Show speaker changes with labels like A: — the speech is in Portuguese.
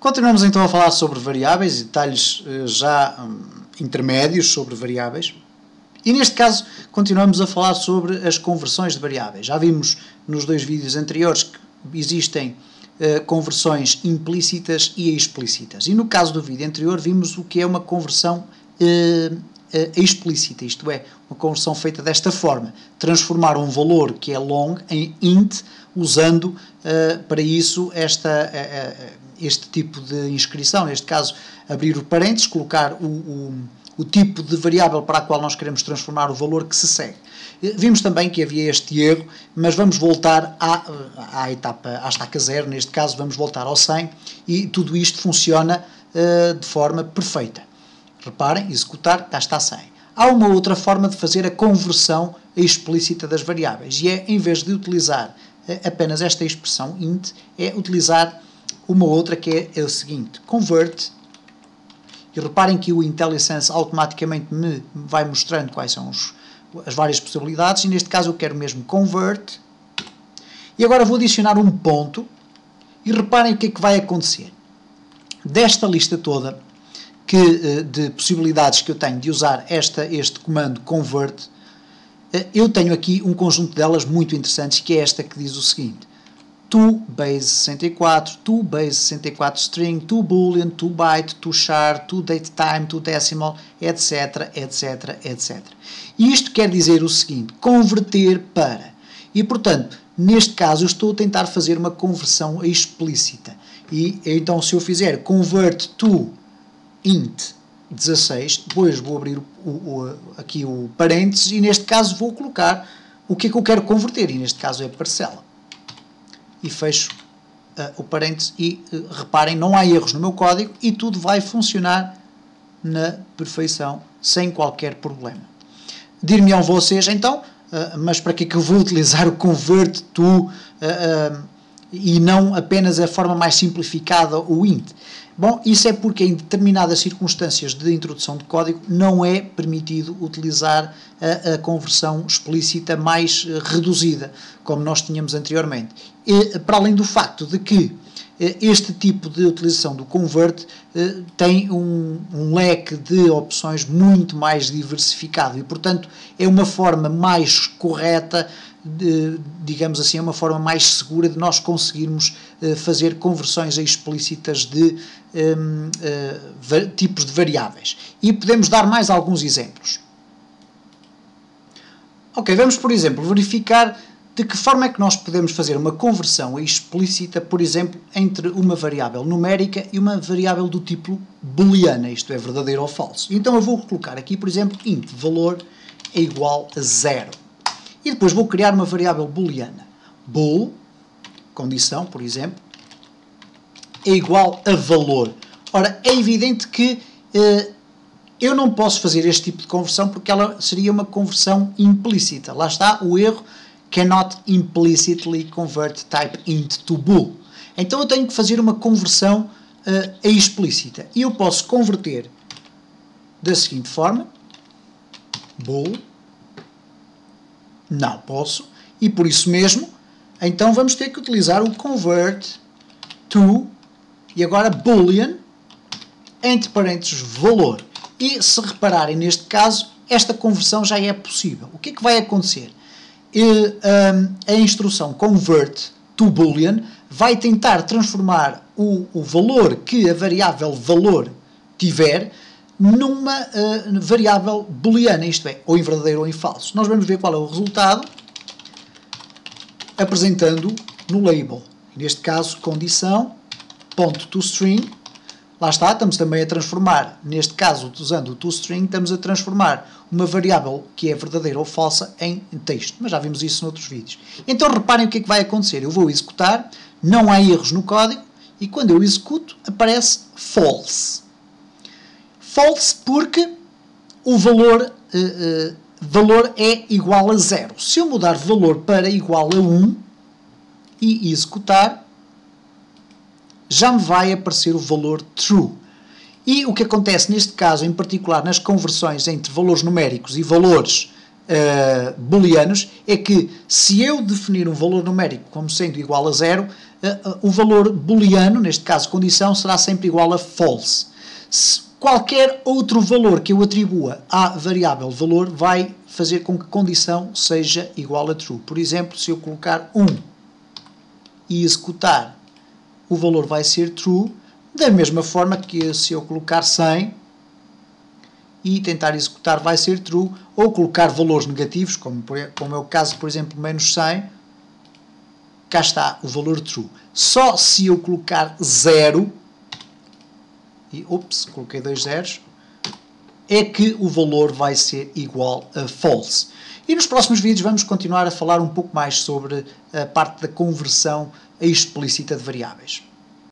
A: Continuamos então a falar sobre variáveis e detalhes já intermédios sobre variáveis. E neste caso continuamos a falar sobre as conversões de variáveis. Já vimos nos dois vídeos anteriores que existem conversões implícitas e explícitas. E no caso do vídeo anterior vimos o que é uma conversão explícita, isto é, uma conversão feita desta forma. Transformar um valor que é long em int, usando para isso este tipo de inscrição. Neste caso, abrir o parênteses, colocar o tipo de variável para a qual nós queremos transformar o valor que se segue. Vimos também que havia este erro, mas vamos voltar à estaca 0, neste caso vamos voltar ao 100, e tudo isto funciona de forma perfeita. Reparem, executar, cá está 100. Há uma outra forma de fazer a conversão explícita das variáveis, e é, em vez de utilizar apenas esta expressão int, é utilizar uma outra que é o seguinte, convert. E reparem que o IntelliSense automaticamente me vai mostrando quais são as várias possibilidades, e neste caso eu quero mesmo convert. E agora vou adicionar um ponto, e reparem o que é que vai acontecer. Desta lista toda de possibilidades que eu tenho de usar este comando convert, eu tenho aqui um conjunto delas muito interessantes, que é esta que diz o seguinte: to base 64, to base 64 string, to boolean, to byte, to char, to datetime, to decimal, etc, etc, etc. E isto quer dizer o seguinte, converter para. E, portanto, neste caso eu estou a tentar fazer uma conversão explícita. E então, se eu fizer convert to int 16, depois vou abrir aqui o parênteses e neste caso vou colocar o que é que eu quero converter, e neste caso é parcela. E fecho o parênteses e reparem, não há erros no meu código e tudo vai funcionar na perfeição, sem qualquer problema. Dir-me-ão vocês, então, mas para que é que eu vou utilizar o convert to e não apenas a forma mais simplificada, o int? Bom, isso é porque em determinadas circunstâncias de introdução de código não é permitido utilizar a conversão explícita mais reduzida, como nós tínhamos anteriormente. E, para além do facto de que este tipo de utilização do convert tem um leque de opções muito mais diversificado e, portanto, é uma forma mais correta, digamos assim, é uma forma mais segura de nós conseguirmos fazer conversões explícitas de tipos de variáveis. E podemos dar mais alguns exemplos. Ok, vamos, por exemplo, verificar de que forma é que nós podemos fazer uma conversão explícita, por exemplo, entre uma variável numérica e uma variável do tipo booleana, isto é, verdadeiro ou falso. Então eu vou colocar aqui, por exemplo, int valor é igual a 0. E depois vou criar uma variável booleana. Bool, condição, por exemplo, é igual a valor. Ora, é evidente que eu não posso fazer este tipo de conversão porque ela seria uma conversão implícita. Lá está o erro, cannot implicitly convert type int to bool. Então eu tenho que fazer uma conversão explícita. E eu posso converter da seguinte forma, bool. Não posso, e por isso mesmo, então vamos ter que utilizar o convert to, e agora boolean, entre parênteses, valor. E se repararem neste caso, esta conversão já é possível. O que é que vai acontecer? A instrução convert to boolean vai tentar transformar o valor que a variável valor tiver numa variável booleana, isto é, ou em verdadeiro ou em falso. Nós vamos ver qual é o resultado apresentando no label. Neste caso, condição, ponto toString. Lá está, estamos também a transformar, neste caso, usando o toString, estamos a transformar uma variável que é verdadeira ou falsa em texto. Mas já vimos isso noutros vídeos. Então reparem o que é que vai acontecer. Eu vou executar, não há erros no código, e quando eu executo, aparece false. False porque o valor é igual a 0. Se eu mudar valor para igual a 1 e executar, já me vai aparecer o valor true. E o que acontece neste caso, em particular nas conversões entre valores numéricos e valores booleanos é que, se eu definir um valor numérico como sendo igual a 0, o valor booleano, neste caso condição, será sempre igual a false. Qualquer outro valor que eu atribua à variável valor vai fazer com que a condição seja igual a true. Por exemplo, se eu colocar 1 e executar, o valor vai ser true, da mesma forma que se eu colocar 100 e tentar executar vai ser true, ou colocar valores negativos, como é o caso, por exemplo, menos 100, cá está o valor true. Só se eu colocar 0, e coloquei 2 zeros, é que o valor vai ser igual a false. E nos próximos vídeos vamos continuar a falar um pouco mais sobre a parte da conversão explícita de variáveis.